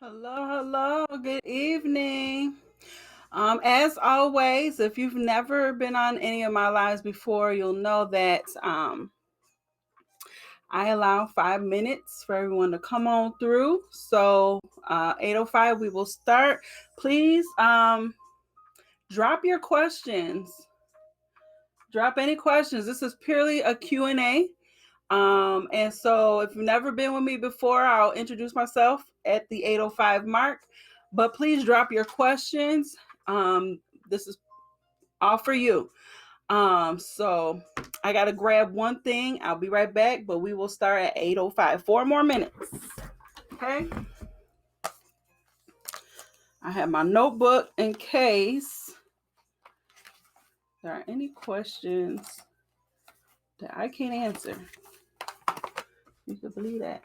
Hello. Good evening. As always, if you've never been on any of my lives before, you'll know that I allow 5 minutes for everyone to come on through. So 8:05, we will start. Please drop your questions. Drop any questions. This is purely a Q&A. And so if you've never been with me before, I'll introduce myself at the 8:05 mark. But please drop your questions. This is all for you. So I gotta grab one thing. I'll be right back, but we will start at 8:05. 4 more minutes. Okay. I have my notebook in case there are any questions that I can't answer. You can believe that.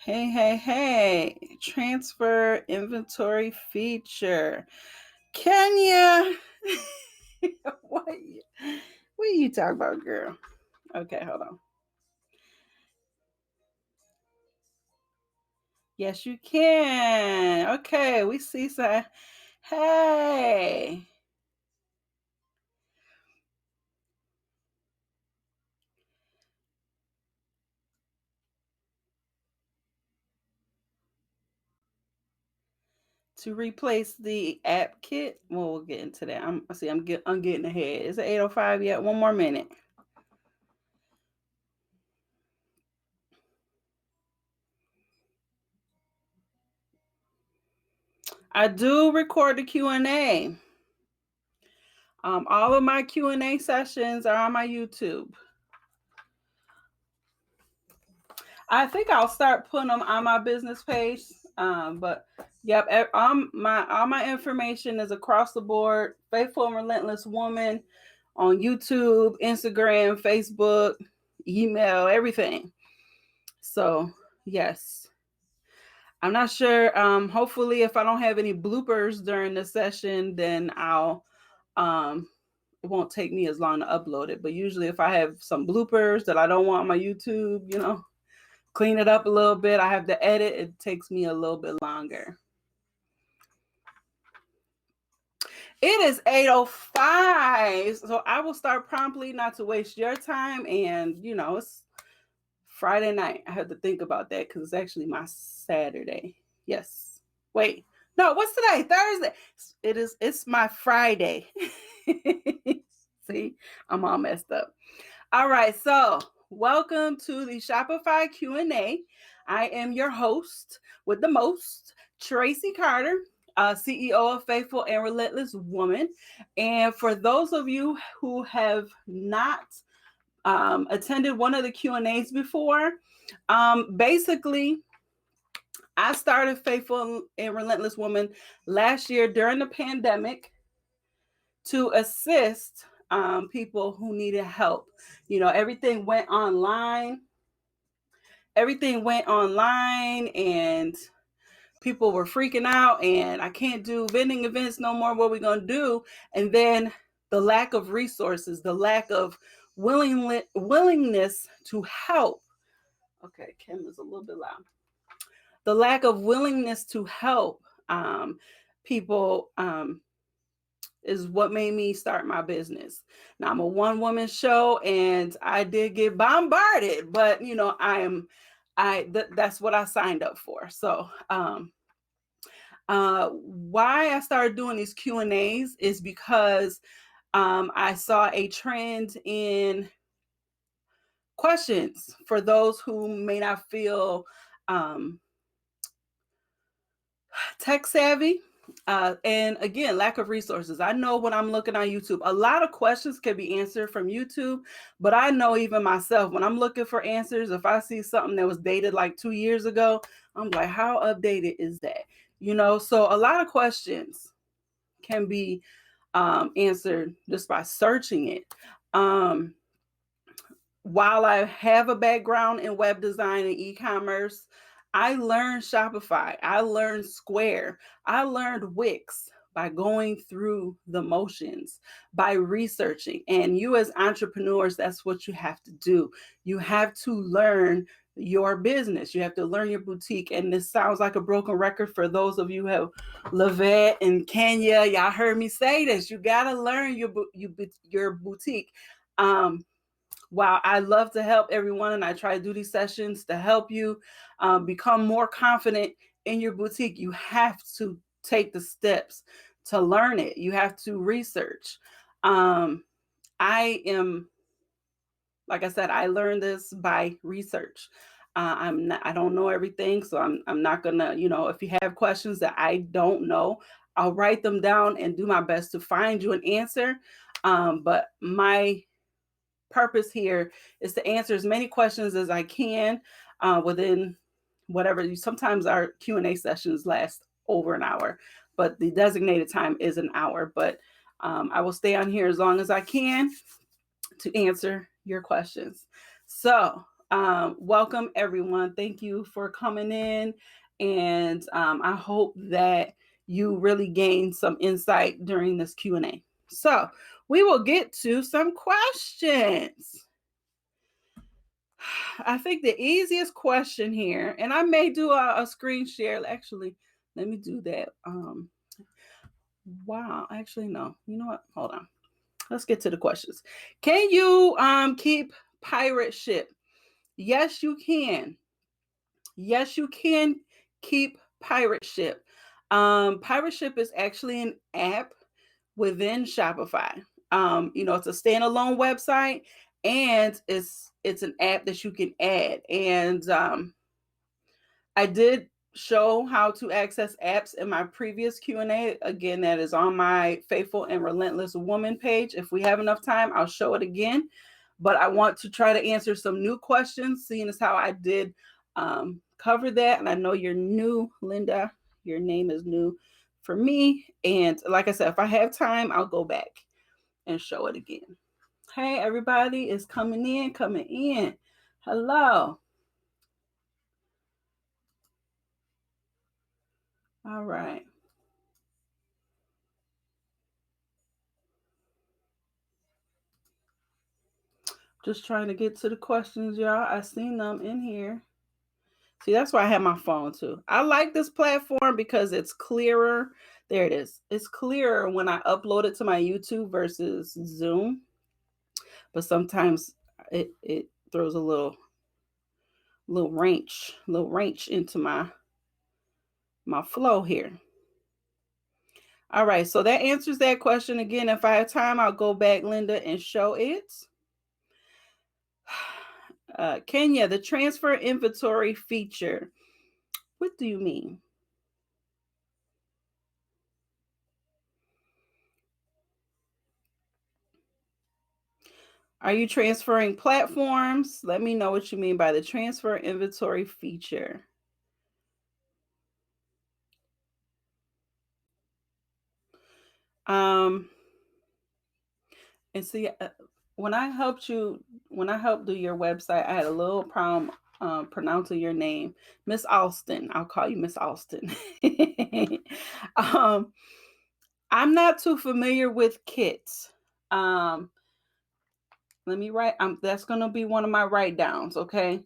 Hey. Transfer inventory feature. Kenya. what are you talking about, girl? Okay, hold on. Yes, you can. Okay, we see some. Hey. To replace the app kit, well, we'll get into that. I'm getting ahead. Is it 8:05 yet? 1 more minute. I do record the Q&A. All of my Q&A sessions are on my YouTube. I think I'll start putting them on my business page. But yep, all my information is across the board. Faithful and Relentless Woman on YouTube, Instagram, Facebook, email, everything. So yes, I'm not sure. Hopefully, if I don't have any bloopers during the session, then I'll it won't take me as long to upload it. But usually, if I have some bloopers that I don't want on my YouTube, clean it up a little bit, I have to edit, it takes me a little bit longer. It is 8:05, so I will start promptly, not to waste your time. And it's Friday night. I have to think about that because it's actually my Saturday. Yes. Wait. No, what's today? Thursday. It's my Friday. See, I'm all messed up. All right, so welcome to the Shopify Q&A. I am your host with the most, Tracy Carter, CEO of Faithful and Relentless Woman. And for those of you who have not attended one of the Q&As before, basically, I started Faithful and Relentless Woman last year during the pandemic to assist people who needed help. Everything went online. And people were freaking out, and I can't do vending events no more. What are we going to do? And then the lack of resources, the lack of willingness to help. Okay, Kim is a little bit loud. The lack of willingness to help people is what made me start my business. Now, I'm a one-woman show, and I did get bombarded, but that's what I signed up for. So why I started doing these Q&As is because I saw a trend in questions for those who may not feel tech savvy. And again, lack of resources. I know when I'm looking on YouTube, a lot of questions can be answered from YouTube, but I know even myself, when I'm looking for answers, if I see something that was dated like 2 years ago, I'm like, how updated is that? So a lot of questions can be answered just by searching it. While I have a background in web design and e-commerce, I learned Shopify. I learned Square. I learned Wix by going through the motions, by researching. And you as entrepreneurs, that's what you have to do. You have to learn your business. You have to learn your boutique. And this sounds like a broken record for those of you who have Lavette and Kenya. Y'all heard me say this. You got to learn your boutique. While I love to help everyone, and I try to do these sessions to help you become more confident in your boutique, you have to take the steps to learn it. You have to research. I am, like I said, I learned this by research. I don't know everything, so I'm not gonna, if you have questions that I don't know, I'll write them down and do my best to find you an answer. But my purpose here is to answer as many questions as I can within whatever. Sometimes our Q&A sessions last over an hour, but the designated time is an hour. But I will stay on here as long as I can to answer your questions. So welcome everyone. Thank you for coming in. And I hope that you really gained some insight during this Q&A. So we will get to some questions. I think the easiest question here, and I may do a screen share. Actually, let me do that. Wow. Actually, no. You know what? Hold on. Let's get to the questions. Can you keep pirate ship? Yes, you can. Yes, you can keep pirate ship. Pirate ship is actually an app within Shopify. It's a standalone website, and it's an app that you can add. And I did show how to access apps in my previous Q&A. Again, that is on my Faithful and Relentless Woman page. If we have enough time, I'll show it again. But I want to try to answer some new questions, seeing as how I did cover that. And I know you're new, Linda. Your name is new for me. And like I said, if I have time, I'll go back and show it again. Hey, everybody is coming in. Hello. All right. Just trying to get to the questions, y'all. I seen them in here. See, that's why I have my phone too. I like this platform because it's clearer. There it is. It's clearer when I upload it to my YouTube versus Zoom. But sometimes it throws a little wrench into my flow here. All right, so that answers that question. Again, if I have time, I'll go back, Linda, and show it. Kenya, the transfer inventory feature. What do you mean? Are you transferring platforms? Let me know what you mean by the transfer inventory feature. And see, when I helped do your website, I had a little problem pronouncing your name, Miss Alston. I'll call you Miss Alston. I'm not too familiar with kits. Let me write. That's going to be one of my write downs. Okay.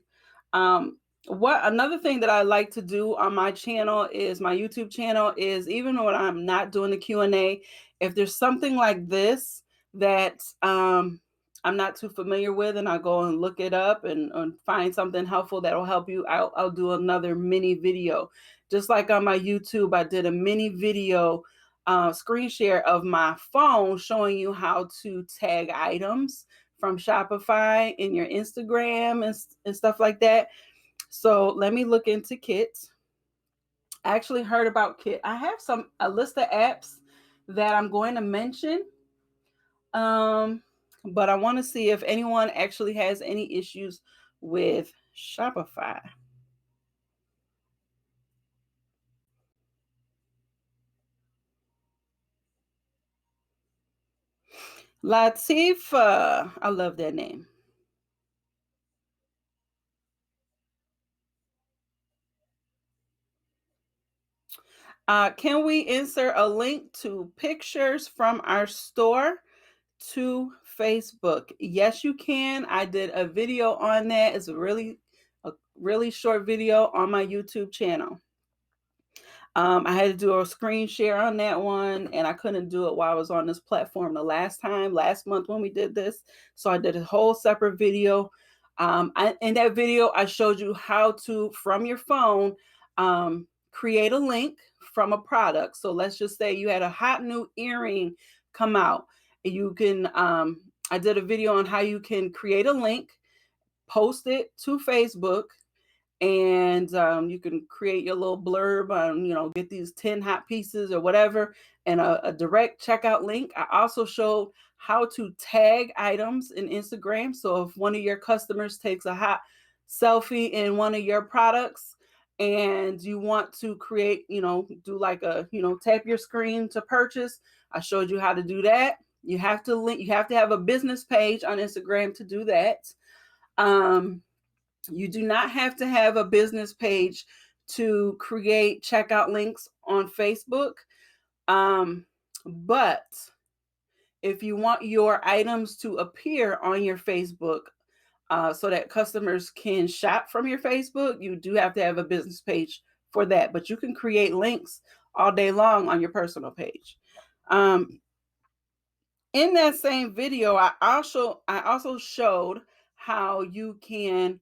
Another thing that I like to do on my channel is my YouTube channel is, even when I'm not doing the Q&A, if there's something like this that I'm not too familiar with, and I go and look it up and find something helpful that will help you, I'll do another mini video. Just like on my YouTube, I did a mini video screen share of my phone showing you how to tag items from Shopify in your Instagram and stuff like that. So let me look into kits. I actually heard about Kit. I have a list of apps that I'm going to mention. But I want to see if anyone actually has any issues with Shopify. Latifa. I love that name. Can we insert a link to pictures from our store to Facebook? Yes, you can. I did a video on that. It's a really short video on my YouTube channel. I had to do a screen share on that one, and I couldn't do it while I was on this platform last month when we did this. So I did a whole separate video. In that video, I showed you how to, from your phone, create a link from a product. So let's just say you had a hot new earring come out. You can, I did a video on how you can create a link, post it to Facebook, and you can create your little blurb on, get these 10 hot pieces or whatever, and a direct checkout link. I also showed how to tag items in Instagram. So if one of your customers takes a hot selfie in one of your products and you want to create, do like tap your screen to purchase, I showed you how to do that. You have to have a business page on Instagram to do that. You do not have to have a business page to create checkout links on Facebook. But if you want your items to appear on your Facebook so that customers can shop from your Facebook, you do have to have a business page for that. But you can create links all day long on your personal page. In that same video, I also showed how you can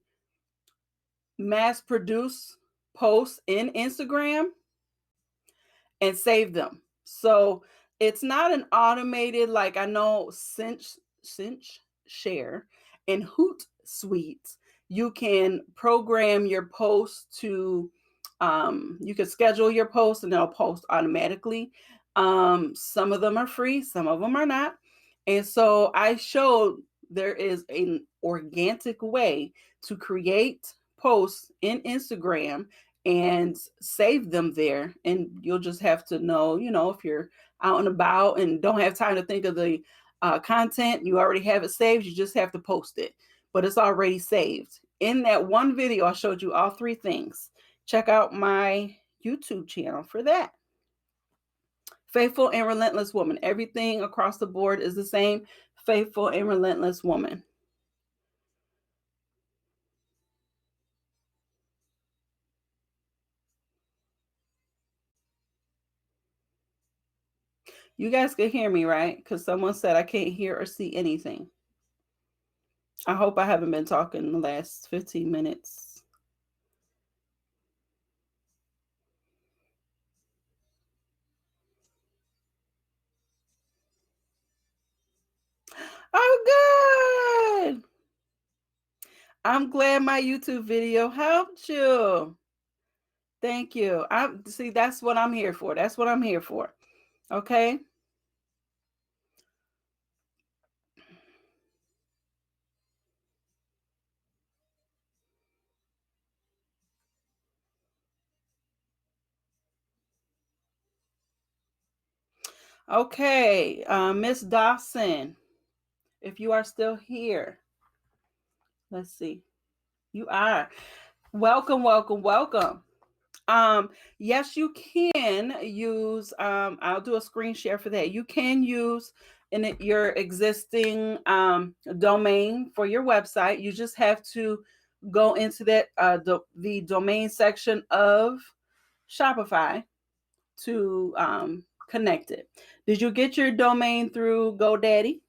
mass produce posts in Instagram and save them. So it's not an automated, like I know Cinch Share and Hootsuite. You can program your posts to, you can schedule your posts and they'll post automatically. Some of them are free, some of them are not. And so I showed there is an organic way to create posts in Instagram and save them there. And you'll just have to know, if you're out and about and don't have time to think of the content, you already have it saved. You just have to post it, but it's already saved. In that one video, I showed you all three things. Check out my YouTube channel for that. Faithful and Relentless Woman. Everything across the board is the same. Faithful and Relentless Woman. You guys can hear me, right? Because someone said I can't hear or see anything. I hope I haven't been talking the last 15 minutes. Oh, good. I'm glad my YouTube video helped you. Thank you. See, that's what I'm here for. That's what I'm here for. Okay. Okay, Miss Dawson, if you are still here, let's see. You are. Welcome, welcome, welcome. Yes, you can use, I'll do a screen share for that. You can use your existing domain for your website. You just have to go into that the domain section of Shopify to connect it. Did you get your domain through GoDaddy?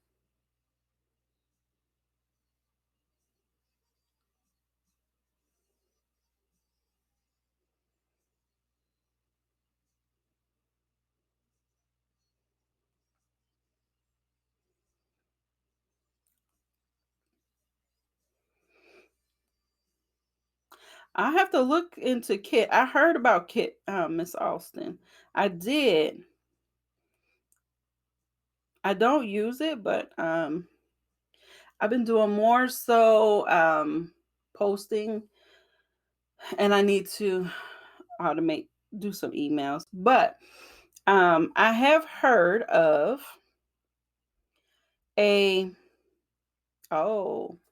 I have to look into Kit. I heard about Kit, Miss Austin. I did. I don't use it, but I've been doing more so posting, and I need to do some emails. But I have heard of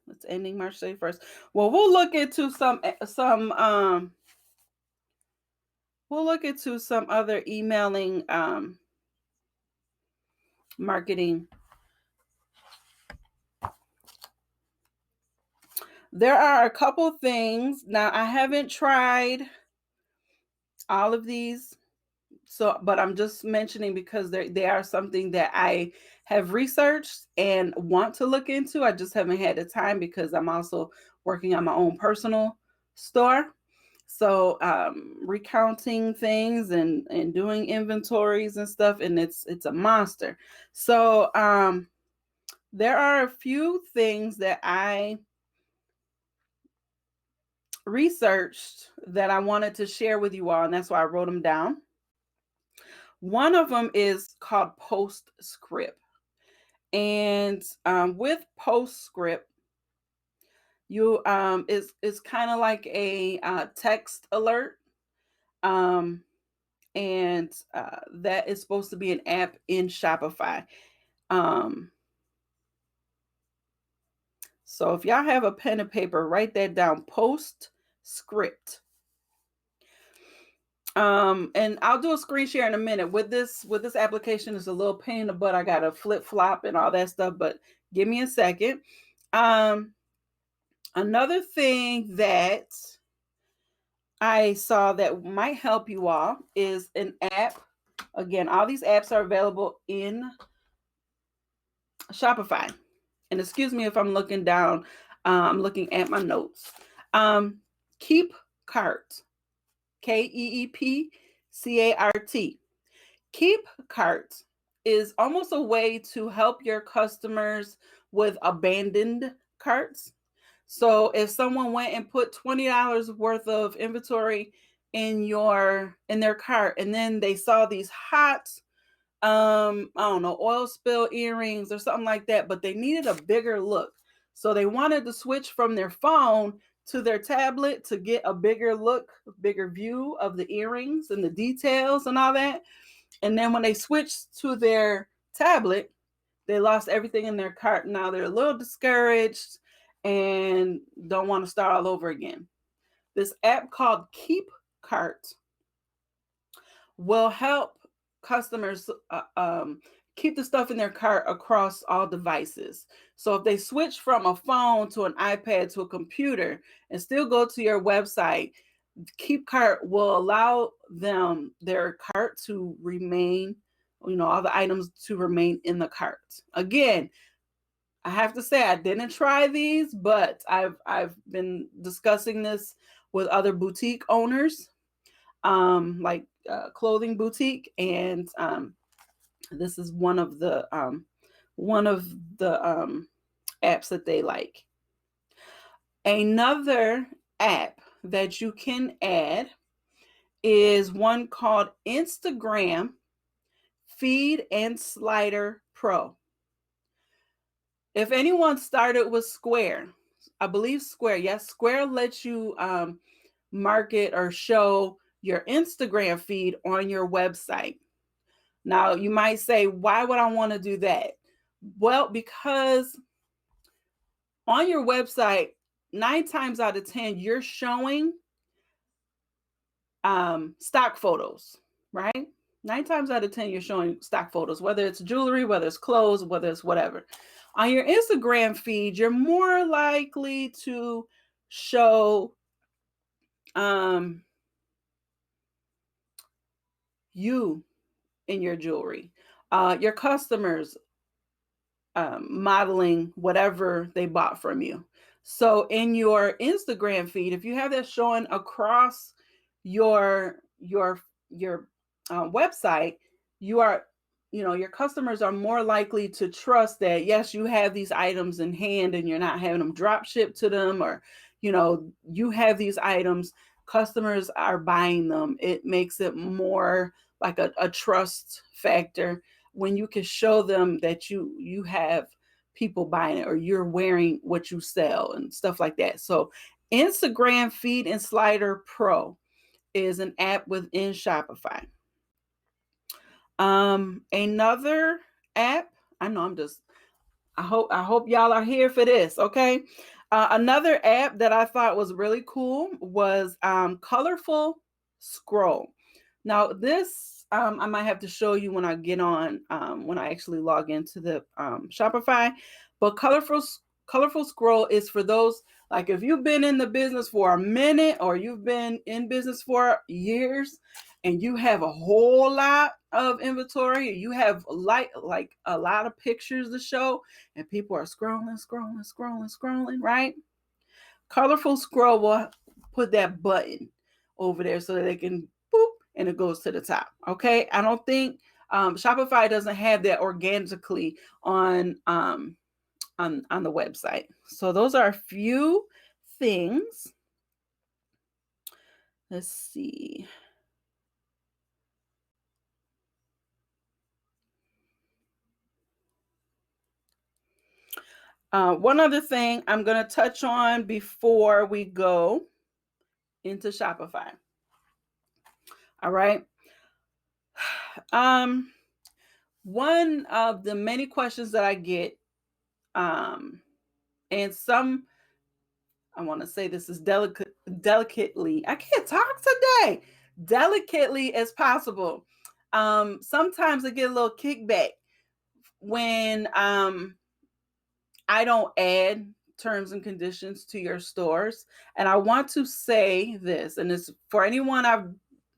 it's ending March 31st. Well, we'll look into some other emailing marketing. There are a couple things. Now, I haven't tried all of these, but I'm just mentioning because they are something that I have researched and want to look into. I just haven't had the time because I'm also working on my own personal store. So recounting things and doing inventories and stuff, and it's a monster. So there are a few things that I researched that I wanted to share with you all, and that's why I wrote them down. One of them is called Postscript. And with Postscript, you it's kind of like a text alert. Um, and that is supposed to be an app in Shopify. Um, so if y'all have a pen and paper, write that down. Postscript. And I'll do a screen share in a minute. With this application, it's a little pain in the butt. I gotta flip flop and all that stuff, but give me a second. Another thing that I saw that might help you all is an app. Again, all these apps are available in Shopify. And excuse me if I'm looking down. I'm looking at my notes. Keep Cart. KeepCart. Keep Cart is almost a way to help your customers with abandoned carts. So if someone went and put $20 worth of inventory in their cart, and then they saw these hot I don't know, oil spill earrings or something like that, but they needed a bigger look. So they wanted to switch from their phone to their tablet to get a bigger look, bigger view of the earrings and the details and all that. And then when they switched to their tablet, they lost everything in their cart. Now they're a little discouraged and don't want to start all over again. This app called Keep Cart will help customers keep the stuff in their cart across all devices. So if they switch from a phone to an iPad to a computer and still go to your website, Keep Cart will allow their cart to remain, all the items to remain in the cart. Again, I have to say I didn't try these, but I've been discussing this with other boutique owners, like clothing boutique, and this is one of the apps that they like. Another app that you can add is one called Instagram Feed and Slider Pro. If anyone started with Square, I believe Square, yes, Square lets you market or show your Instagram feed on your website. Now, you might say, why would I want to do that? Well, because on your website, 9 times out of 10, you're showing stock photos, right? 9 times out of 10, you're showing stock photos, whether it's jewelry, whether it's clothes, whether it's whatever. On your Instagram feed, you're more likely to show you in your jewelry, your customers modeling whatever they bought from you. So in your Instagram feed, if you have that showing across your website, your customers are more likely to trust that, yes, you have these items in hand and you're not having them drop shipped to them, or you have these items, customers are buying them. It makes it more like a trust factor when you can show them that you have people buying it, or you're wearing what you sell and stuff like that. So Instagram Feed and Slider Pro is an app within Shopify. Another app, I hope y'all are here for this, okay? Another app that I thought was really cool was Colorful Scroll. Now this, I might have to show you when I get on, when I actually log into the Shopify, but Colorful scroll is for those, like if you've been in the business for a minute or you've been in business for years and you have a whole lot of inventory, you have like a lot of pictures to show, and people are scrolling, right? Colorful scroll will put that button over there so that they can boop and it goes to the top. Okay. I don't think Shopify doesn't have that organically on the website. So those are a few things. Let's see. One other thing I'm going to touch on before we go into Shopify. All right. One of the many questions that I get, and some, I want to say this is delicately, I can't talk today, delicately as possible. Sometimes I get a little kickback when I don't add terms and conditions to your stores. And I want to say this, and it's for anyone I've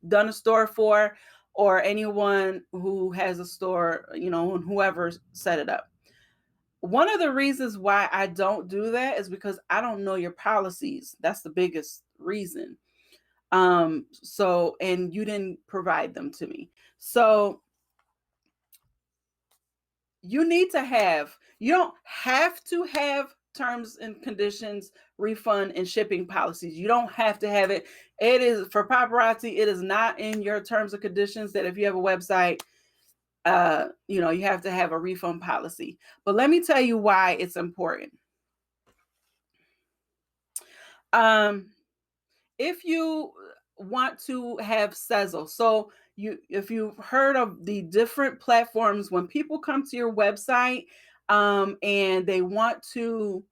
done a store for or anyone who has a store, you know, and whoever set it up. One of the reasons why I don't do that is because I don't know your policies. That's the biggest reason. So, and you didn't provide them to me. So you don't have to have terms and conditions, refund and shipping policies. You don't have to have it. It is for paparazzi. It is not in your terms and conditions that if you have a website, you know, you have to have a refund policy. But let me tell you why it's important. If you want to have Sezzle, so if you've heard of the different platforms, when people come to your website and they want to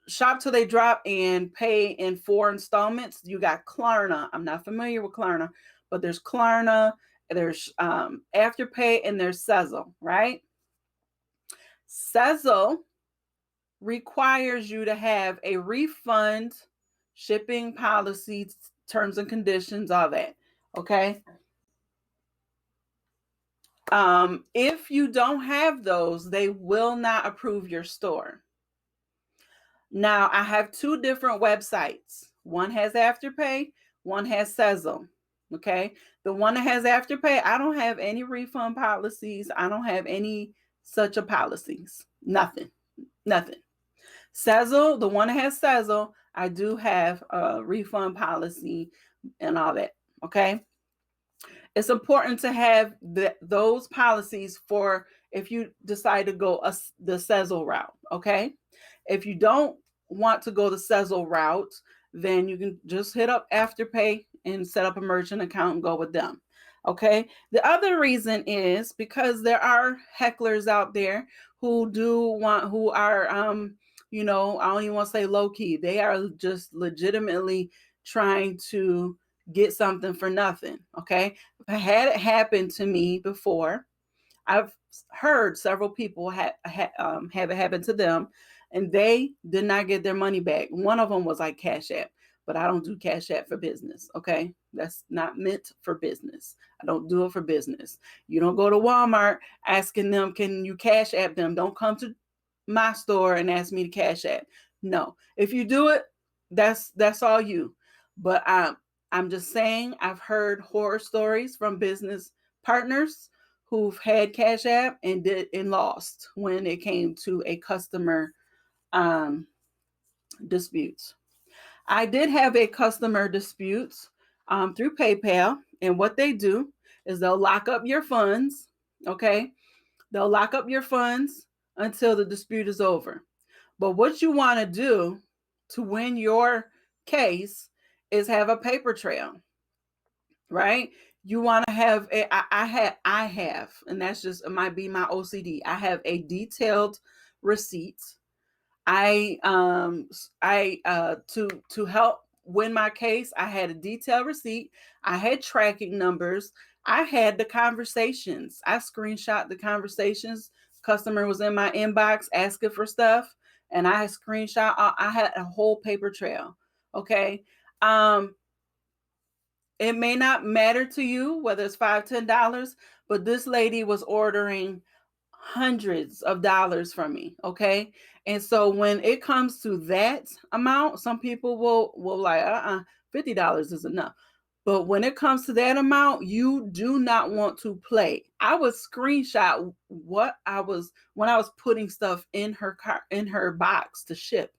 shop till they drop and pay in 4 installments, you got Klarna. I'm not familiar with Klarna, but there's Klarna, there's Afterpay, and there's Sezzle, right? Sezzle requires you to have a refund, shipping policy, terms and conditions, all that. Okay. If you don't have those, they will not approve your store. Now, I have 2 different websites. One has Afterpay, one has Sezzle. Okay. The one that has Afterpay, I don't have any refund policies. I don't have any such a policies. Nothing. Sezzle, the one that has Sezzle, I do have a refund policy and all that. Okay. It's important to have those policies for if you decide to go the Sezzle route. Okay. If you don't want to go the Sezzle route, then you can just hit up Afterpay and set up a merchant account and go with them. Okay. The other reason is because there are hecklers out there who are, you know, I don't even want to say low key. They are just legitimately trying to get something for nothing. Okay. I had it happen to me before. I've heard several people have it happen to them, and they did not get their money back. One of them was like Cash App, but I don't do Cash App for business. Okay. That's not meant for business. I don't do it for business. You don't go to Walmart asking them, can you Cash App them? Don't come to my store and ask me to Cash App. No. If you do it, that's all you. But I'm just saying, I've heard horror stories from business partners who've had Cash App and lost when it came to a customer disputes. I did have a customer dispute through PayPal, and what they do is they'll lock up your funds. Okay, they'll lock up your funds until the dispute is over. But what you want to do to win your case is have a paper trail, right? You want to have I have, and that's just, it might be my OCD. I have a detailed receipt. To help win my case, I had a detailed receipt. I had tracking numbers. I had the conversations. I screenshot the conversations customer was in my inbox asking for stuff, and I had screenshot. I had a whole paper trail. Okay. It may not matter to you whether it's $5, $10, but this lady was ordering hundreds of dollars from me. Okay. And so when it comes to that amount, some people will like, $50 is enough. But when it comes to that amount, you do not want to play. I would screenshot what I was when I was putting stuff in her car, in her box to ship.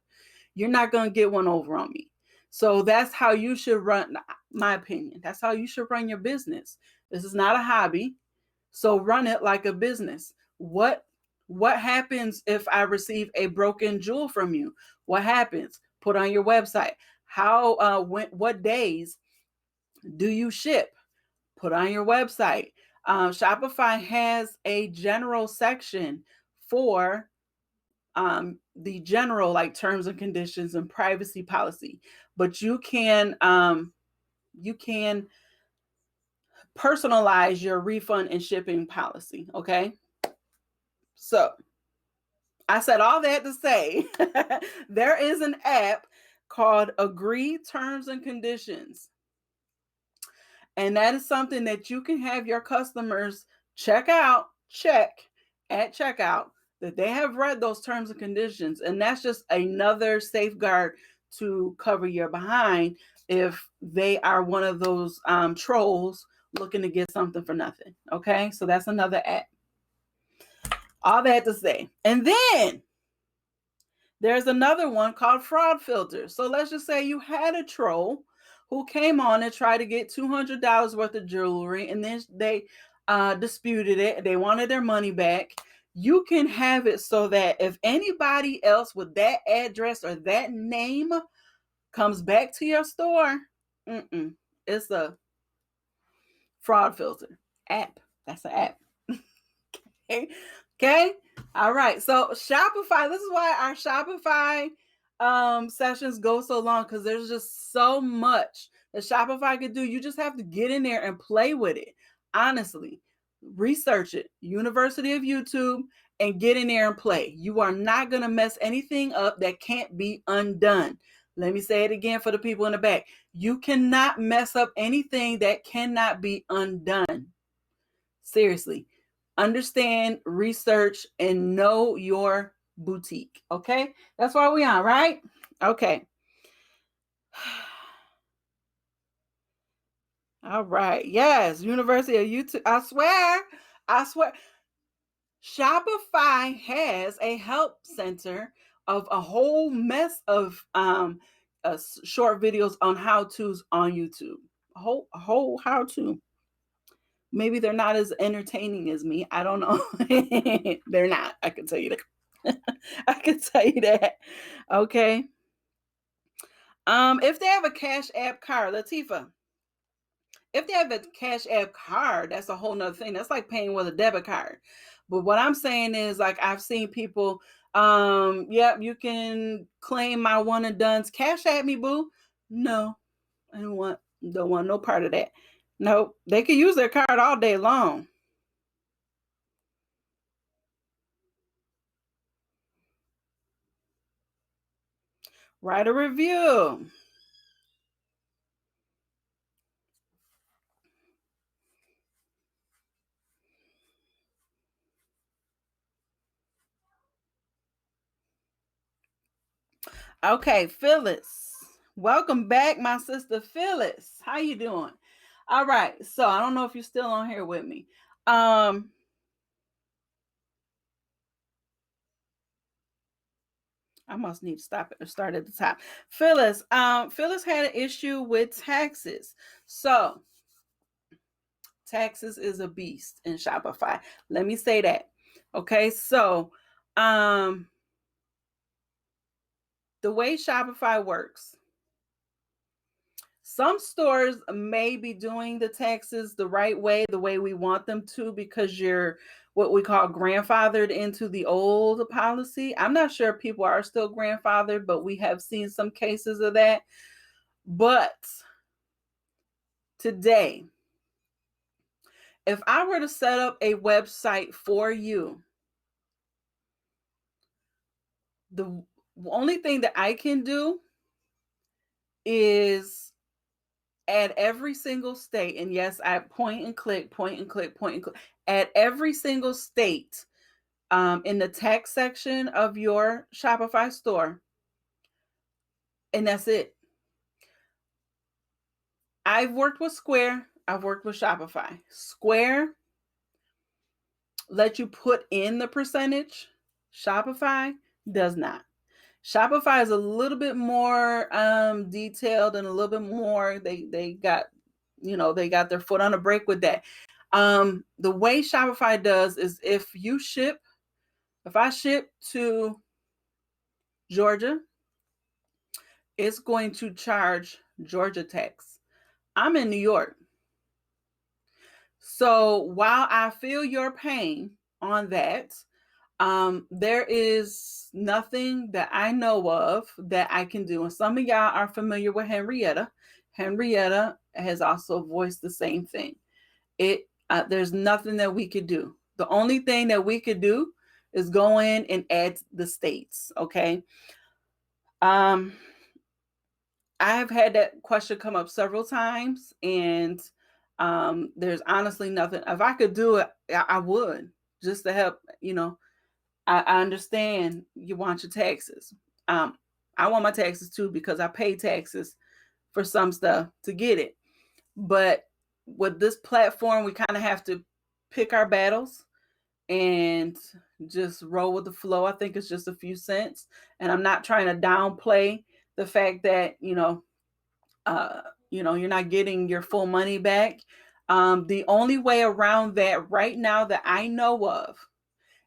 You're not going to get one over on me. So that's how you should run, my opinion. That's how you should run your business. This is not a hobby. So run it like a business. What happens if I receive a broken jewel from you? What happens? Put on your website. What days do you ship? Put on your website. Shopify has a general section for the general, like, terms and conditions and privacy policy, but you can personalize your refund and shipping policy. Okay. So I said all that to say there is an app called Agree Terms and Conditions. And that is something that you can have your customers check at checkout that they have read those terms and conditions. And that's just another safeguard to cover your behind if they are one of those trolls looking to get something for nothing. Okay, so that's another app. All that to say. And then there's another one called Fraud Filter. So let's just say you had a troll who came on and tried to get $200 worth of jewelry, and then they disputed it. They wanted their money back. You can have it so that if anybody else with that address or that name comes back to your store, it's a Fraud Filter app. That's an app. Okay. All right. So Shopify, this is why our Shopify sessions go so long, because there's just so much that Shopify could do. You just have to get in there and play with it. Honestly, research it. University of YouTube, and get in there and play. You are not going to mess anything up that can't be undone. Let me say it again for the people in the back. You cannot mess up anything that cannot be undone. Seriously. Understand, research, and know your boutique. Okay? That's why we on, right? Okay. All right. Yes. University of YouTube. I swear. Shopify has a help center of a whole mess of short videos on how-tos on YouTube. A whole how-to. Maybe they're not as entertaining as me. I don't know. They're not. I can tell you that. I can tell you that. Okay. If they have a Cash App card, Latifa, if they have a Cash App card, that's a whole nother thing. That's like paying with a debit card. But what I'm saying is, like, I've seen people, yep, you can claim my one and done's. Cash at me, boo. No, I don't want no part of that. Nope. They can use their card all day long. Write a review. Okay, Phyllis. Welcome back, my sister Phyllis. How you doing? All right. So I don't know if you're still on here with me. I must need to stop it or start at the top. Phyllis, Phyllis had an issue with taxes. So taxes is a beast in Shopify. Let me say that. Okay, so the way Shopify works, some stores may be doing the taxes the right way, the way we want them to, because you're what we call grandfathered into the old policy. I'm not sure if people are still grandfathered, but we have seen some cases of that. But today, if I were to set up a website for you The only thing that I can do is at every single state, and yes, I point and click, point and click, point and click, at every single state, in the tax section of your Shopify store, and that's it. I've worked with Square, I've worked with Shopify. Square let you put in the percentage. Shopify does not. Shopify is a little bit more detailed and a little bit more. They got, they got their foot on the brake with that. The way Shopify does is if I ship to Georgia, it's going to charge Georgia tax. I'm in New York. So while I feel your pain on that, there is nothing that I know of that I can do. And some of y'all are familiar with Henrietta. Henrietta has also voiced the same thing. There's nothing that we could do. The only thing that we could do is go in and add the states. Okay. I have had that question come up several times, and there's honestly nothing. If I could do it, I would, just to help. I understand you want your taxes. I want my taxes too, because I pay taxes for some stuff to get it. But with this platform, we kind of have to pick our battles and just roll with the flow. I think it's just a few cents. And I'm not trying to downplay the fact that, you're not getting your full money back. The only way around that right now that I know of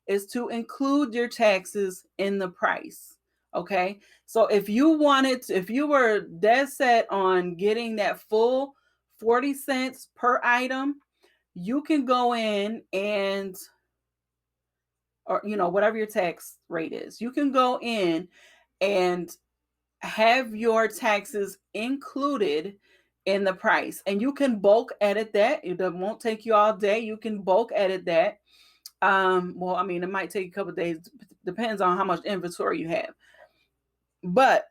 is to include your taxes in the price. Okay. So if you were dead set on getting that full 40 cents per item, you can go in and, or, whatever your tax rate is, you can go in and have your taxes included in the price, and you can bulk edit that. It won't take you all day. You can bulk edit that. Well, I mean, it might take a couple of days, depends on how much inventory you have. But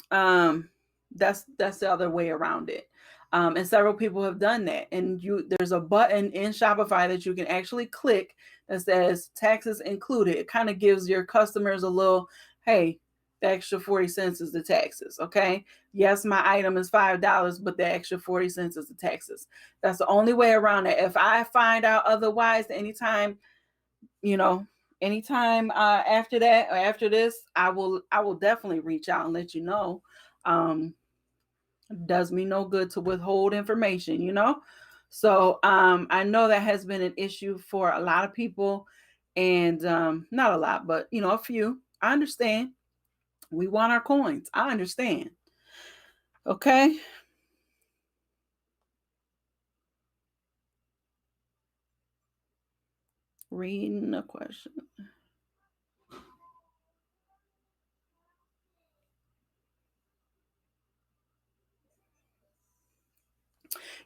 that's the other way around it. And several people have done that. And there's a button in Shopify that you can actually click that says taxes included. It kind of gives your customers a little, hey, the extra 40 cents is the taxes. Okay. Yes, my item is $5, but the extra 40 cents is the taxes. That's the only way around it. If I find out otherwise, anytime after that or after this, I will definitely reach out and let you know. Does me no good to withhold information. So I know that has been an issue for a lot of people, and not a lot, but a few. I understand. We want our coins. I understand. Okay. Reading a question.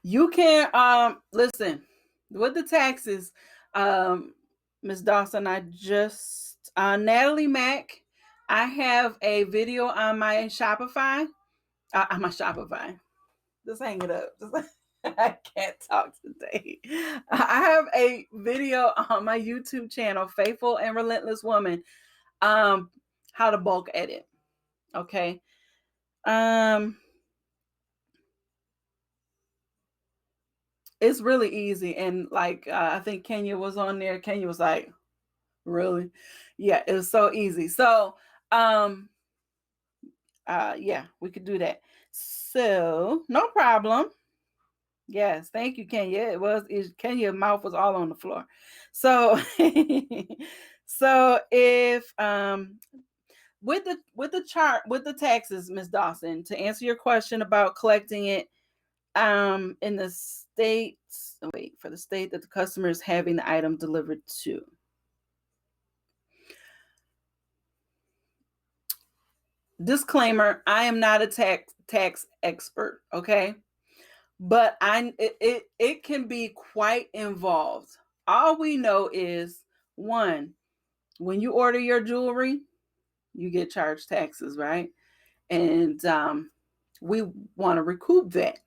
You can listen with the taxes, Miss Dawson. I just Natalie Mack. I have a video on my Shopify. On my Shopify. Just hang it up. I can't talk today. I have a video on my YouTube channel, Faithful and Relentless Woman, how to bulk edit. Okay. It's really easy. And like, I think Kenya was on there. Kenya was like, really? Yeah, it was so easy. So, yeah, we could do that. So, no problem. Yes, thank you, Kenya. Kenya's mouth was all on the floor. So, so if with the taxes, Miss Dawson, to answer your question about collecting it, in the state, for the state that the customer is having the item delivered to. Disclaimer: I am not a tax expert. Okay. But it can be quite involved. All we know is, one, when you order your jewelry, you get charged taxes, right? And we want to recoup that.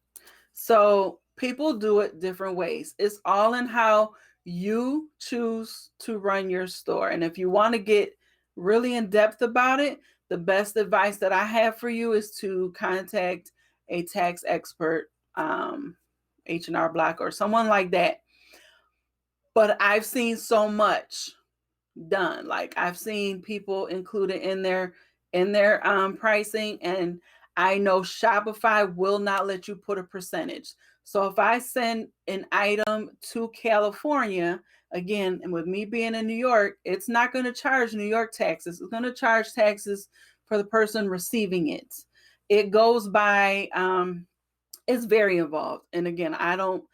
So people do it different ways. It's all in how you choose to run your store. And if you want to get really in depth about it, the best advice that I have for you is to contact a tax expert, H&R Block or someone like that. But I've seen so much done. Like I've seen people include it in their pricing, and I know Shopify will not let you put a percentage. So if I send an item to California, again, and with me being in New York, it's not going to charge New York taxes. It's going to charge taxes for the person receiving it. It goes by it's very involved. And again, I don't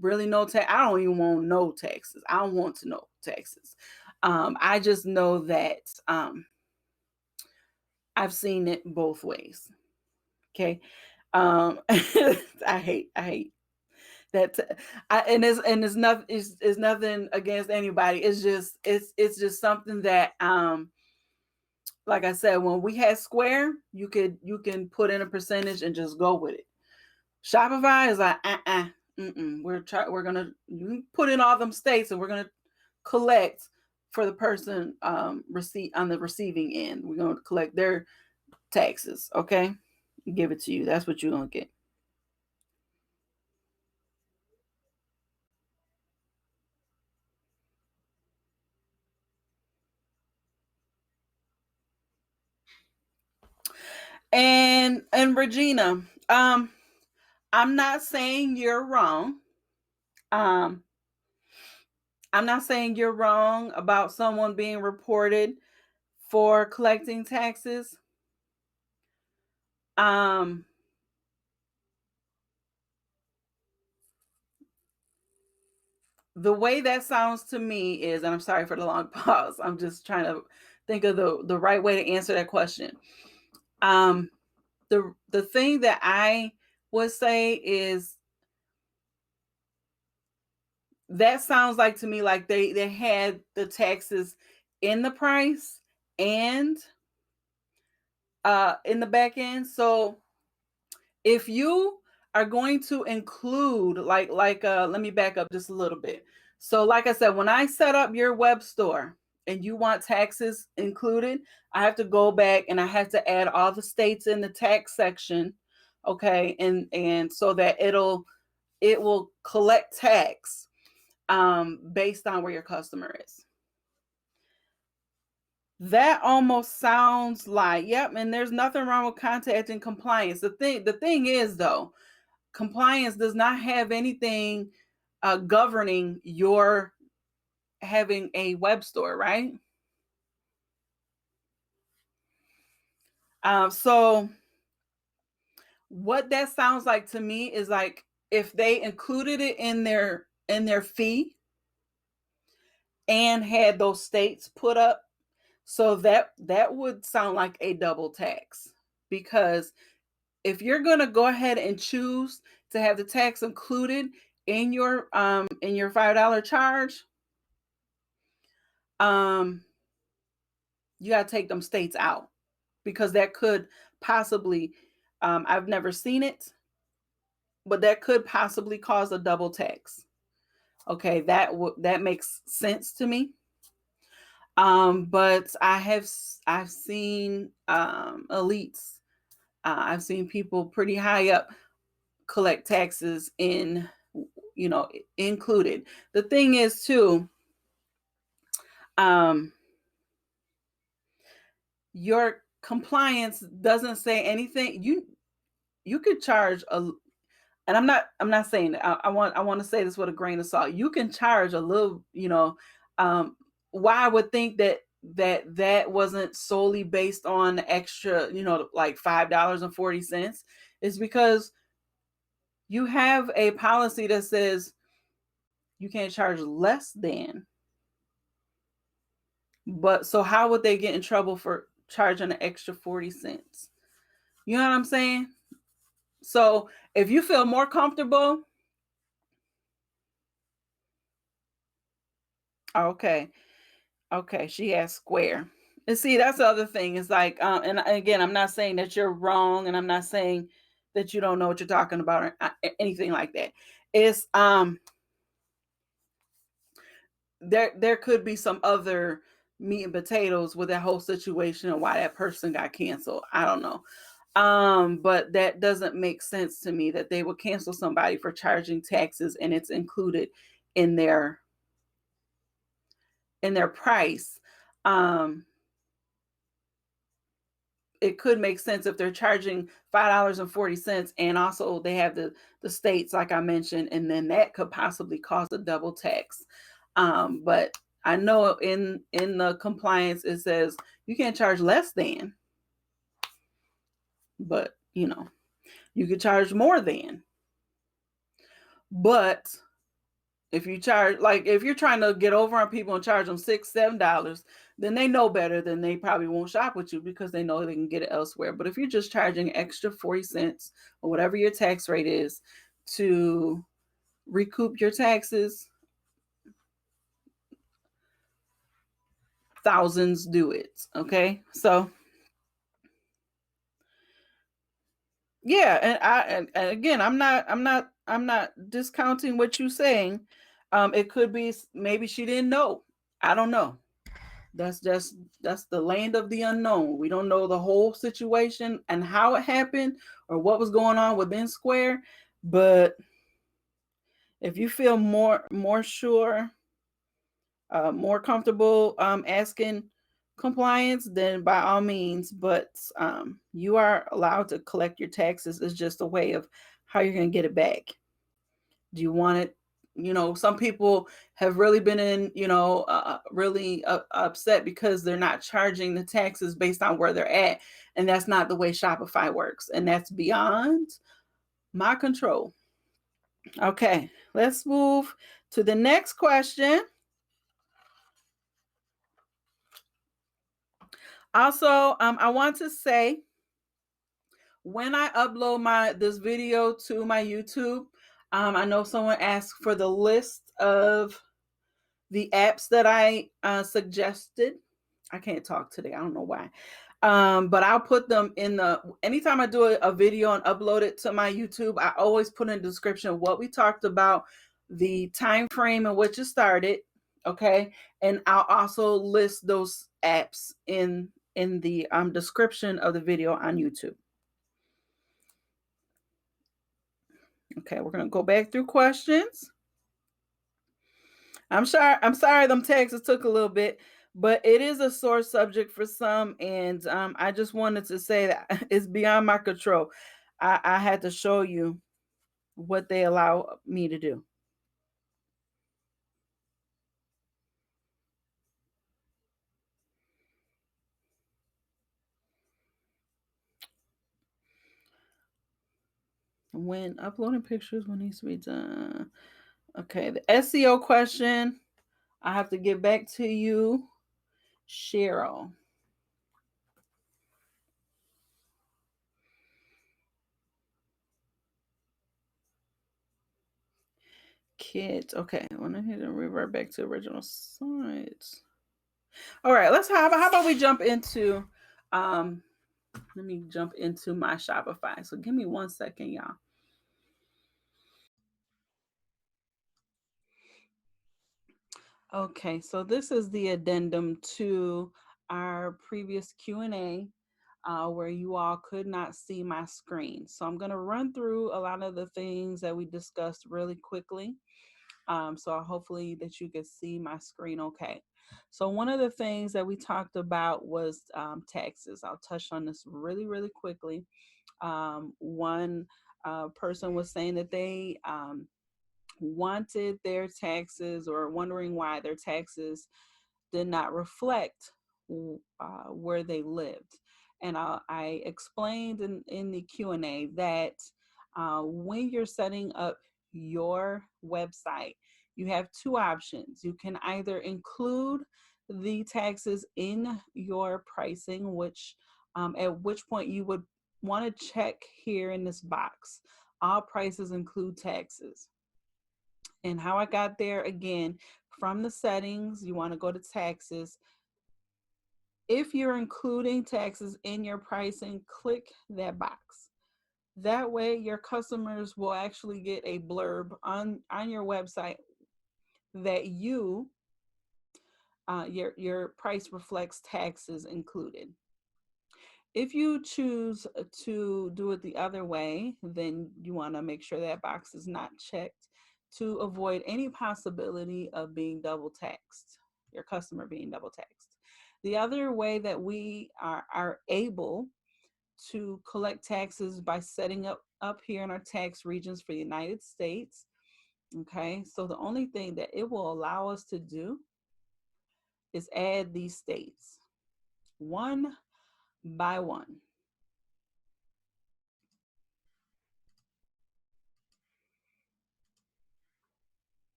really know I don't even want to know taxes. I don't want to know taxes. I just know that I've seen it both ways. Okay. I hate that. It's nothing. It's nothing against anybody. It's just something that like I said, when we had Square, you can put in a percentage and just go with it. Shopify is like we're gonna put in all them states and we're gonna collect for the person receipt on the receiving end. We're gonna collect their taxes, okay? Give it to you. That's what you're gonna get. And Regina, I'm not saying you're wrong. Um, I'm not saying you're wrong about someone being reported for collecting taxes. Um, the way that sounds to me is, and I'm sorry for the long pause. I'm just trying to think of the right way to answer that question. Um, the thing that I would say is that sounds like to me like they had the taxes in the price and in the back end. So if you are going to include let me back up just a little bit. So like I said, when I set up your web store and you want taxes included, I have to go back and I have to add all the states in the tax section, okay, and so that it will collect tax based on where your customer is. That almost sounds like, yep, and there's nothing wrong with contacting compliance. The thing is though, compliance does not have anything governing your having a web store, right? So what that sounds like to me is like if they included it in their fee and had those states put up, so that would sound like a double tax. Because if you're going to go ahead and choose to have the tax included in your $5 charge, um you got to take them states out, because that could possibly I've never seen it, but that could possibly cause a double tax. Okay, that makes sense to me. But I've seen elites, I've seen people pretty high up collect taxes in, included. The thing is too, um, your compliance doesn't say anything. You could charge a, and I'm not saying that. I want to say this with a grain of salt. You can charge a little, why I would think that wasn't solely based on extra, like $5.40, is because you have a policy that says you can't charge less than. But so how would they get in trouble for charging an extra 40 cents? You know what I'm saying? So if you feel more comfortable, okay. Okay, she has Square. And see, that's the other thing. Is like, and again, I'm not saying that you're wrong, and I'm not saying that you don't know what you're talking about or anything like that. It's there could be some other meat and potatoes with that whole situation and why that person got canceled. I don't know. But that doesn't make sense to me that they would cancel somebody for charging taxes and it's included in their price. Um, it could make sense if they're charging $5.40 and also they have the states like I mentioned, and then that could possibly cause a double tax. But I know in the compliance it says you can't charge less than, but you could charge more than. But if you charge, like if you're trying to get over on people and charge them $6, $7, then they know better. Then they probably won't shop with you because they know they can get it elsewhere. But if you're just charging extra 40 cents or whatever your tax rate is to recoup your taxes, thousands do it. Okay, so yeah, and again, I'm not discounting what you're saying. It could be maybe she didn't know. I don't know. That's the land of the unknown. We don't know the whole situation and how it happened or what was going on within Square. But if you feel more sure, more comfortable asking compliance, then by all means. But you are allowed to collect your taxes. It's just a way of how you're going to get it back. Do you want it? Some people have really been really upset because they're not charging the taxes based on where they're at. And that's not the way Shopify works. And that's beyond my control. Okay, let's move to the next question. Also, I want to say when I upload this video to my YouTube, I know someone asked for the list of the apps that I suggested. I can't talk today. I don't know why. But I'll put them anytime I do a video and upload it to my YouTube, I always put in the description what we talked about, the time frame in which it started. Okay. And I'll also list those apps in the description of the video on YouTube. Okay, we're going to go back through questions. I'm sorry them taxes took a little bit, but it is a sore subject for some, and I just wanted to say that it's beyond my control. I had to show you what they allow me to do. When uploading pictures, what needs to be done? Okay, the SEO question, I have to get back to you, Cheryl. Kids. Okay, I want to hit and revert back to original sites. All right, how about we jump into let me jump into my Shopify. So give me 1 second, y'all. Okay, so this is the addendum to our previous Q&A where you all could not see my screen. So I'm going to run through a lot of the things that we discussed really quickly. So hopefully that you can see my screen okay. So one of the things that we talked about was taxes. I'll touch on this really, really quickly. One person was saying that they wanted their taxes or wondering why their taxes did not reflect where they lived. And I explained in the Q&A that when you're setting up your website, you have two options. You can either include the taxes in your pricing, at which point you would want to check here in this box. All prices include taxes. And how I got there, again, from the settings, you want to go to taxes. If you're including taxes in your pricing, click that box. That way your customers will actually get a blurb on your website that your price reflects taxes included. If you choose to do it the other way, then you want to make sure that box is not checked to avoid any possibility of being double taxed, your customer being double taxed. The other way that we are able to collect taxes by setting up here in our tax regions for the United States. Okay, so the only thing that it will allow us to do is add these states one by one.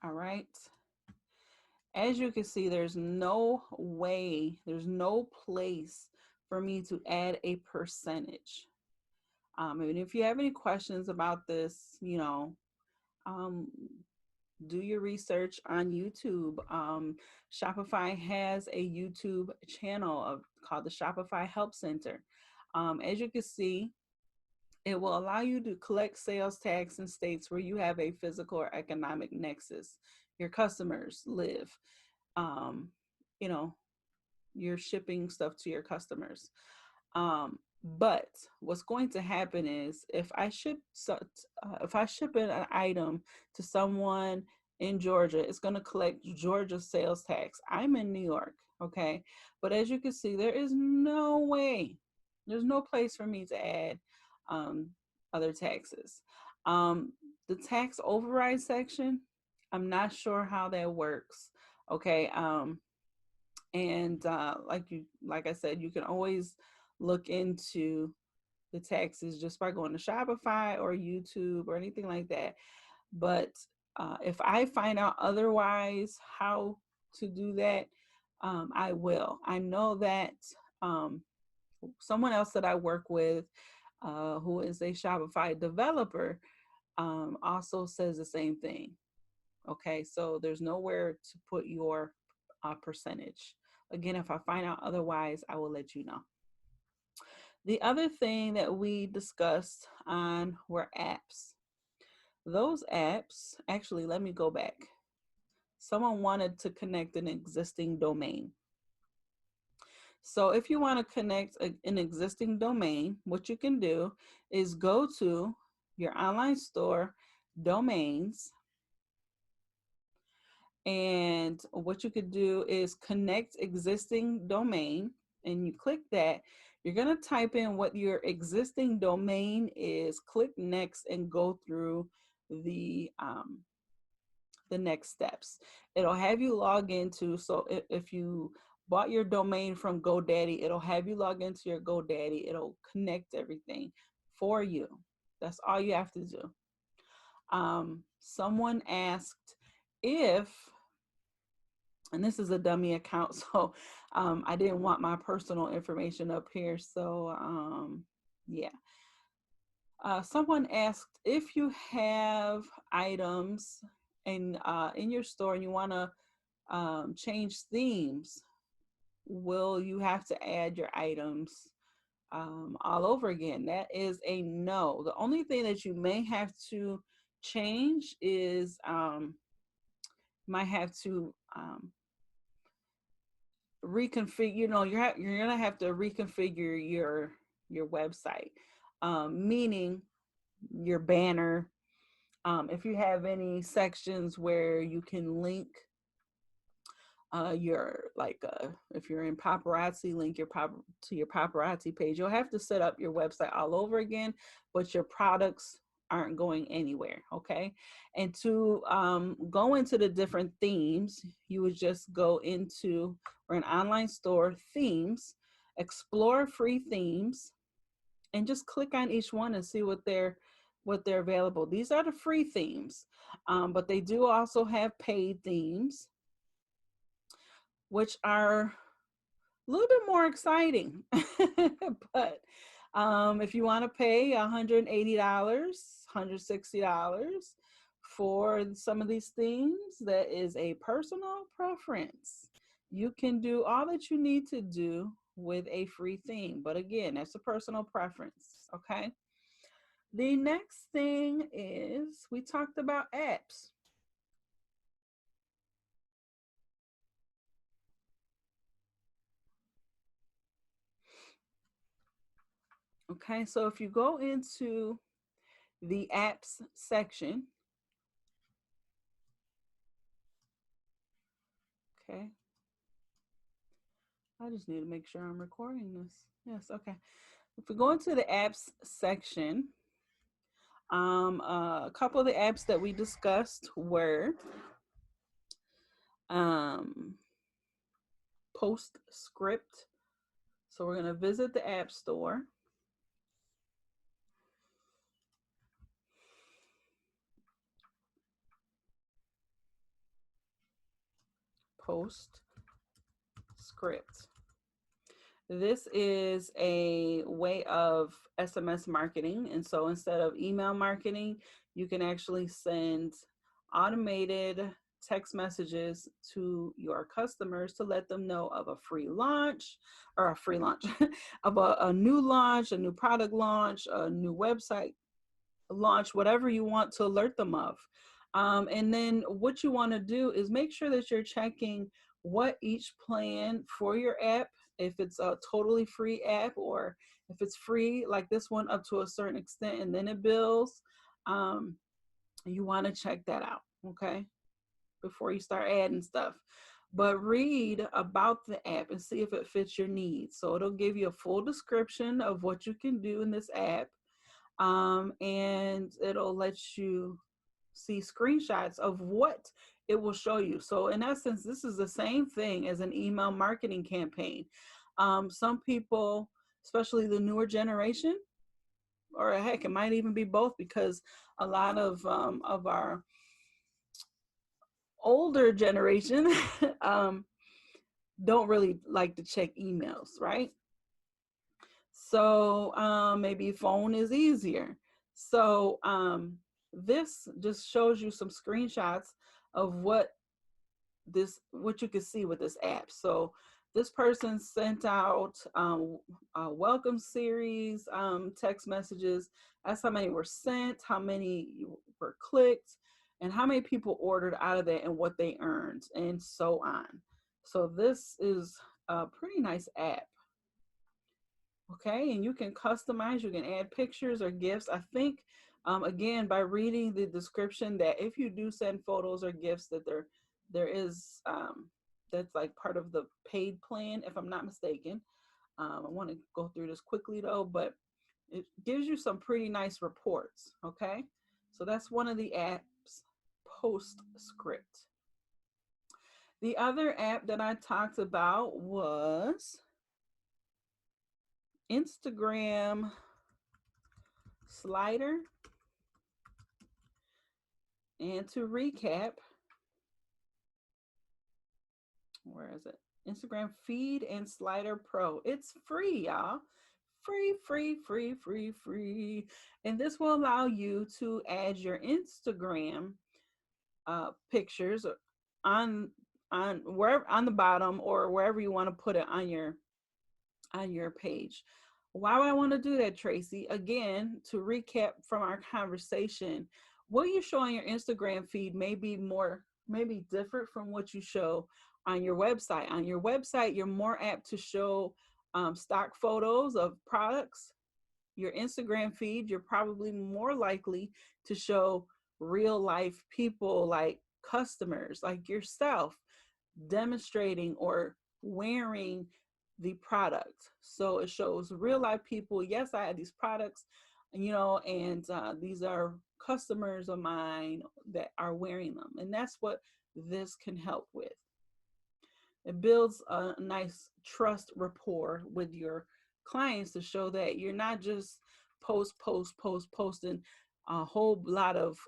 All right. As you can see, there's no way, there's no place for me to add a percentage. And if you have any questions about this, do your research on YouTube. Shopify has a YouTube channel called the Shopify Help Center. As you can see, it will allow you to collect sales tax in states where you have a physical or economic nexus. Your customers live. You know, you're shipping stuff to your customers. But what's going to happen is if I ship an item to someone in Georgia, it's going to collect Georgia sales tax. I'm in New York, okay? But as you can see, there is no way, there's no place for me to add other taxes. The tax override section, I'm not sure how that works, okay? And like I said, you can always look into the taxes just by going to Shopify or YouTube or anything like that. But if I find out otherwise how to do that, I will. I know that someone else that I work with, who is a Shopify developer, also says the same thing. Okay, so there's nowhere to put your percentage. Again, if I find out otherwise, I will let you know. The other thing that we discussed on were apps. Those apps, actually, let me go back. Someone wanted to connect an existing domain. So if you want to connect an existing domain, what you can do is go to your online store, domains, and what you could do is connect existing domain, and you click that. You're going to type in what your existing domain is, click next, and go through the next steps. It'll have you log into, so if you bought your domain from GoDaddy, it'll have you log into your GoDaddy. It'll connect everything for you. That's all you have to do. Someone asked if, and this is a dummy account, so I didn't want my personal information up here, so yeah. Someone asked if you have items in your store and you want to change themes, will you have to add your items all over again? That is a no. The only thing that you may have to change is might have to reconfigure. You're gonna have to reconfigure your website, meaning your banner. If you have any sections where you can link if you're in paparazzi, link to your paparazzi page. You'll have to set up your website all over again, but your products aren't going anywhere, okay? And to go into the different themes, you would just go into, or an online store, themes, explore free themes, and just click on each one and see what they're available. These are the free themes, but they do also have paid themes, which are a little bit more exciting. But if you want to pay $180, $160 for some of these themes, that is a personal preference. You can do all that you need to do with a free theme. But again, that's a personal preference. Okay. The next thing is we talked about apps. Okay, so if you go into the apps section, okay, I just need to make sure I'm recording this. Yes, okay. If we go into the apps section, a couple of the apps that we discussed were um, Postscript. So we're going to visit the App Store. Postscript. This is a way of SMS marketing. And so instead of email marketing, you can actually send automated text messages to your customers to let them know of a free launch or a free launch, of a new launch, a new product launch, a new website launch, whatever you want to alert them of. And then what you want to do is make sure that you're checking what each plan for your app, if it's a totally free app or if it's free like this one up to a certain extent and then it bills, you want to check that out, okay, before you start adding stuff. But read about the app and see if it fits your needs. So it'll give you a full description of what you can do in this app, and it'll let you see screenshots of what it will show you. So in essence, this is the same thing as an email marketing campaign. Some people, especially the newer generation, or heck, it might even be both, because a lot of our older generation don't really like to check emails, right? So maybe phone is easier. So this just shows you some screenshots of what you can see with this app. So this person sent out a welcome series text messages. That's how many were sent, how many were clicked, and how many people ordered out of that and what they earned, and so on. So this is a pretty nice app. Okay, and you can customize, you can add pictures or gifts. I think, again, by reading the description, that if you do send photos or gifts, that there is, that's like part of the paid plan, if I'm not mistaken. I want to go through this quickly though, but it gives you some pretty nice reports. Okay, so that's one of the apps, Postscript. The other app that I talked about was Instagram Slider. And to recap, where is it? Instagram Feed and Slider Pro. It's free, y'all. Free, free, free, free, free. And this will allow you to add your Instagram pictures on wherever, on the bottom, or wherever you want to put it on your page. Why would I want to do that, Tracy? Again, to recap from our conversation, what you show on your Instagram feed may be different from what you show on your website. On your website, you're more apt to show stock photos of products. Your Instagram feed, you're probably more likely to show real life people, like customers, like yourself, demonstrating or wearing the product. So it shows real life people. Yes, I had these products, and these are customers of mine that are wearing them. And that's what this can help with. It builds a nice trust rapport with your clients to show that you're not just posting a whole lot of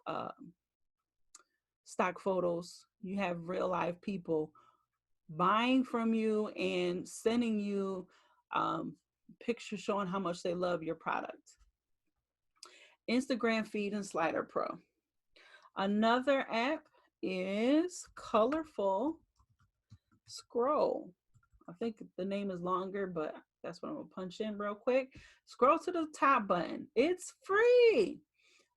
stock photos. You have real live people buying from you and sending you pictures showing how much they love your product. Instagram Feed and Slider Pro. Another app is Colorful scroll. I think the name is longer, but that's what I'm gonna punch in real quick. Scroll to the top button. It's free.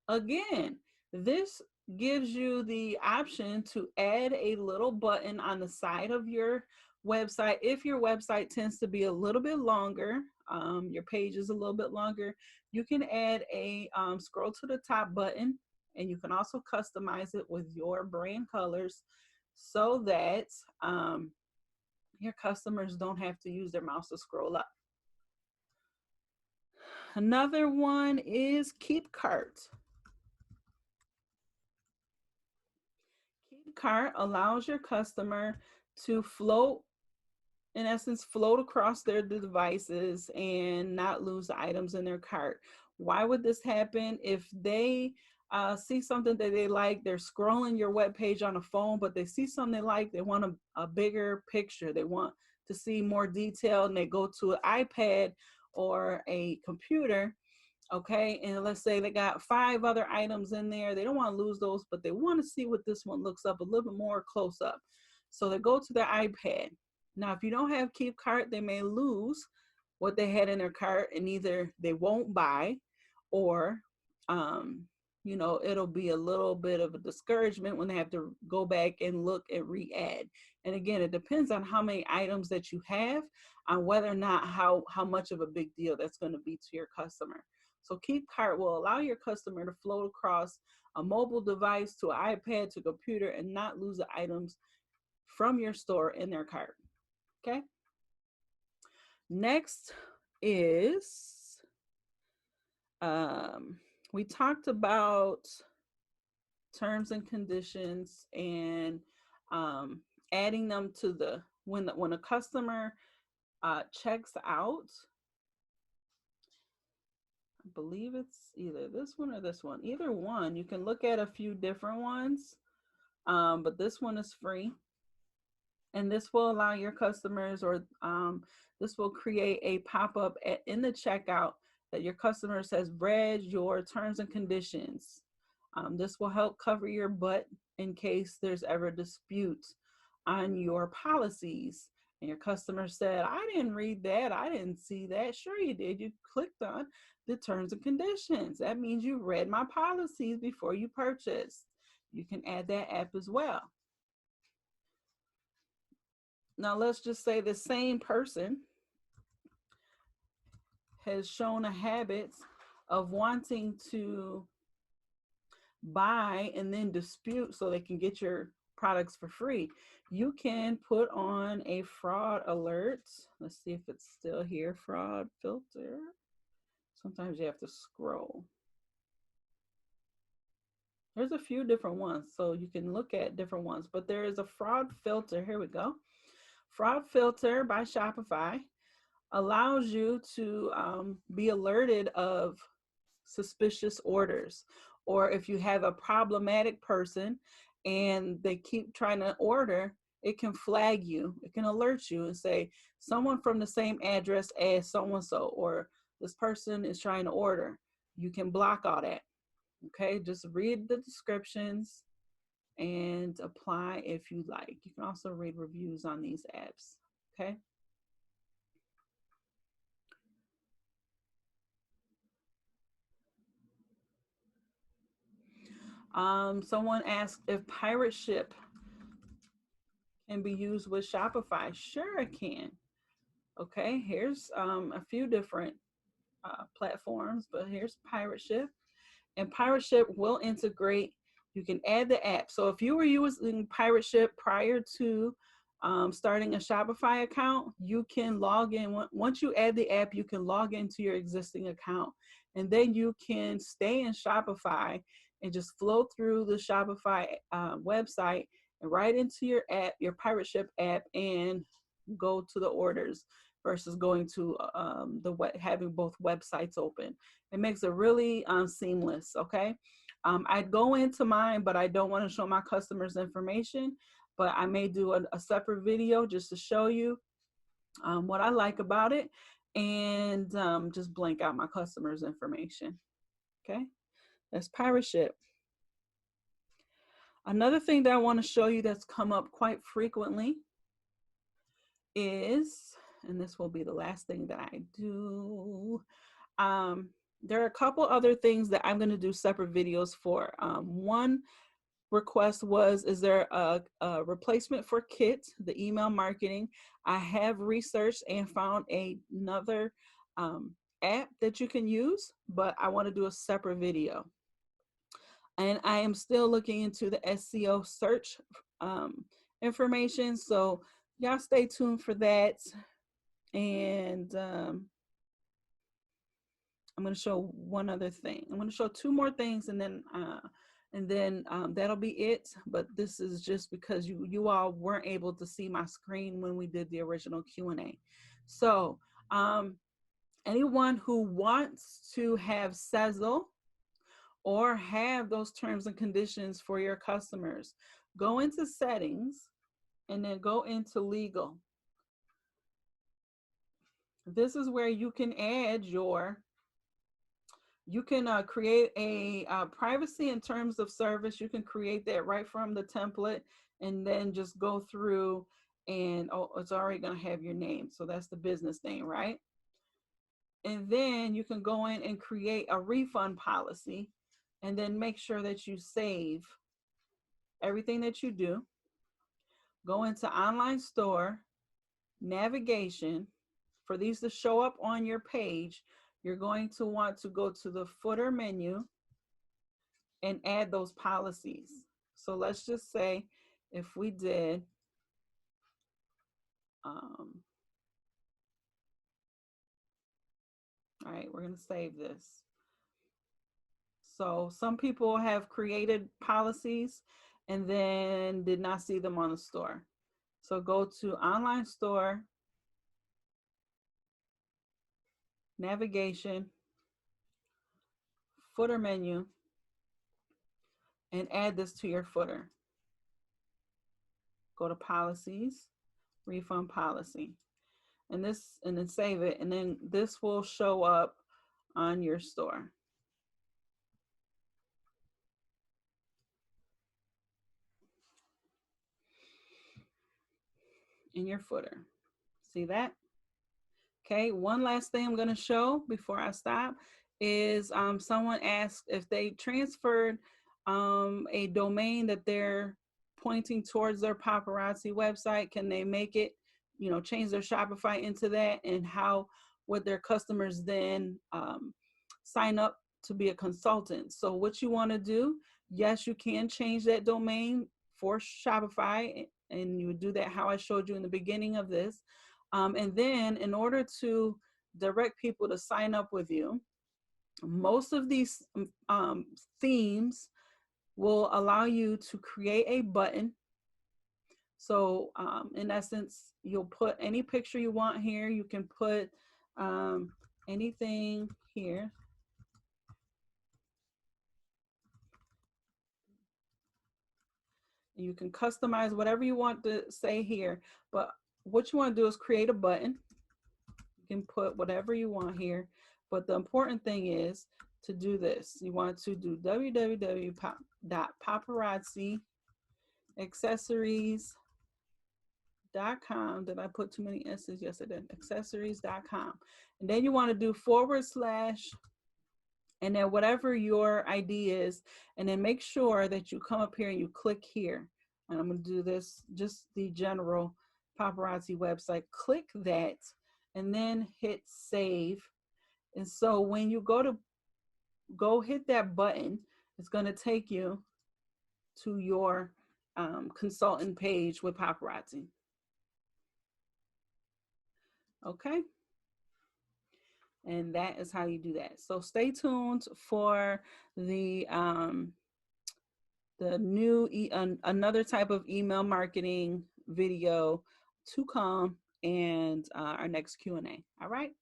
Again, this gives you the option to add a little button on the side of your website. If your website tends to be a little bit longer, your page is a little bit longer, you can add a scroll to the top button, and you can also customize it with your brand colors so that your customers don't have to use their mouse to scroll up. Another one is Keep Cart. Keep Cart allows your customer to float, in essence, float across their devices and not lose the items in their cart. Why would this happen? If they see something that they like, they're scrolling your web page on a phone, but they see something they like, they want a bigger picture, they want to see more detail, and they go to an iPad or a computer, okay, and let's say they got 5 other items in there. They don't want to lose those, but they want to see what this one looks up a little bit more close up. So they go to their iPad. Now, if you don't have Keep Cart, they may lose what they had in their cart, and either they won't buy, or it'll be a little bit of a discouragement when they have to go back and look and re-add. And again, it depends on how many items that you have, on whether or not how much of a big deal that's going to be to your customer. So Keep Cart will allow your customer to float across a mobile device to an iPad to a computer and not lose the items from your store in their cart. Okay. Next is, we talked about terms and conditions and adding them to the, when a customer checks out. I believe it's either this one or this one. Either one. You can look at a few different ones, but this one is free. And this will allow your customers, or this will create a pop-up in the checkout that your customer says, read your terms and conditions. This will help cover your butt in case there's ever disputes on your policies. And your customer said, I didn't read that. I didn't see that. Sure you did. You clicked on the terms and conditions. That means you read my policies before you purchased. You can add that app as well. Now, let's just say the same person has shown a habit of wanting to buy and then dispute so they can get your products for free. You can put on a fraud alert. Let's see if it's still here. Fraud filter. Sometimes you have to scroll. There's a few different ones, so you can look at different ones, but there is a fraud filter. Here we go. Fraud filter by Shopify allows you to be alerted of suspicious orders, or if you have a problematic person and they keep trying to order, it can flag you. It can alert you and say someone from the same address as so-and-so, or this person is trying to order. You can block all that. Okay, just read the descriptions and apply if you like. You can also read reviews on these apps. Okay. Someone asked if Pirate Ship can be used with Shopify. Sure it can. Okay, here's a few different platforms, but here's Pirate Ship. And Pirate Ship will integrate, you can add the app. So if you were using Pirate Ship prior to starting a Shopify account, you can log in. Once you add the app, you can log into your existing account. And then you can stay in Shopify and just flow through the Shopify website and right into your app, your Pirate Ship app, and go to the orders versus going to having both websites open. It makes it really seamless. Okay, I'd go into mine, but I don't want to show my customers information. But I may do a separate video just to show you what I like about it, and just blank out my customers' information. Okay, that's Pirate Ship. Another thing that I want to show you that's come up quite frequently is, and this will be the last thing that I do. Um, there are a couple other things that I'm going to do separate videos for. One request was, is there a replacement for Kit, the email marketing? I have researched and found another app that you can use, but I want to do a separate video. And I am still looking into the SEO search information. So y'all stay tuned for that. And I'm going to show one other thing. I'm going to show two more things, and then that'll be it. But this is just because you all weren't able to see my screen when we did the original Q&A. So anyone who wants to have Sezzle or have those terms and conditions for your customers, go into settings and then go into legal. This is where you can add you can create a privacy and terms of service. You can create that right from the template and then just go through and, oh, it's already going to have your name. So that's the business name, right? And then you can go in and create a refund policy and then make sure that you save everything that you do. Go into online store, navigation. For these to show up on your page, you're going to want to go to the footer menu and add those policies. So let's just say if we did, all right, we're going to save this. So some people have created policies and then did not see them on the store. So go to online store, navigation, footer menu, and add this to your footer. Go to policies, refund policy, and then save it, and then this will show up on your store. In your footer. See that? Okay, one last thing I'm going to show before I stop is someone asked if they transferred a domain that they're pointing towards their paparazzi website, can they make it, change their Shopify into that, and how would their customers then sign up to be a consultant? So what you want to do, yes, you can change that domain for Shopify, and you would do that how I showed you in the beginning of this. And then in order to direct people to sign up with you, most of these themes will allow you to create a button. So in essence, you'll put any picture you want here. You can put anything here. You can customize whatever you want to say here, but what you want to do is create a button. You can put whatever you want here, but the important thing is to do this. You want to do www.paparazzieaccessories.com. Did I put too many S's? Yes, I did. Accessories.com. And then you want to do / and then whatever your ID is, and then make sure that you come up here and you click here. And I'm going to do this, just the general paparazzi website. Click that and then hit save. And so when you go hit that button, it's going to take you to your consultant page with paparazzi. Okay. And that is how you do that. So stay tuned for the new another type of email marketing video to come, and our next Q&A. All right.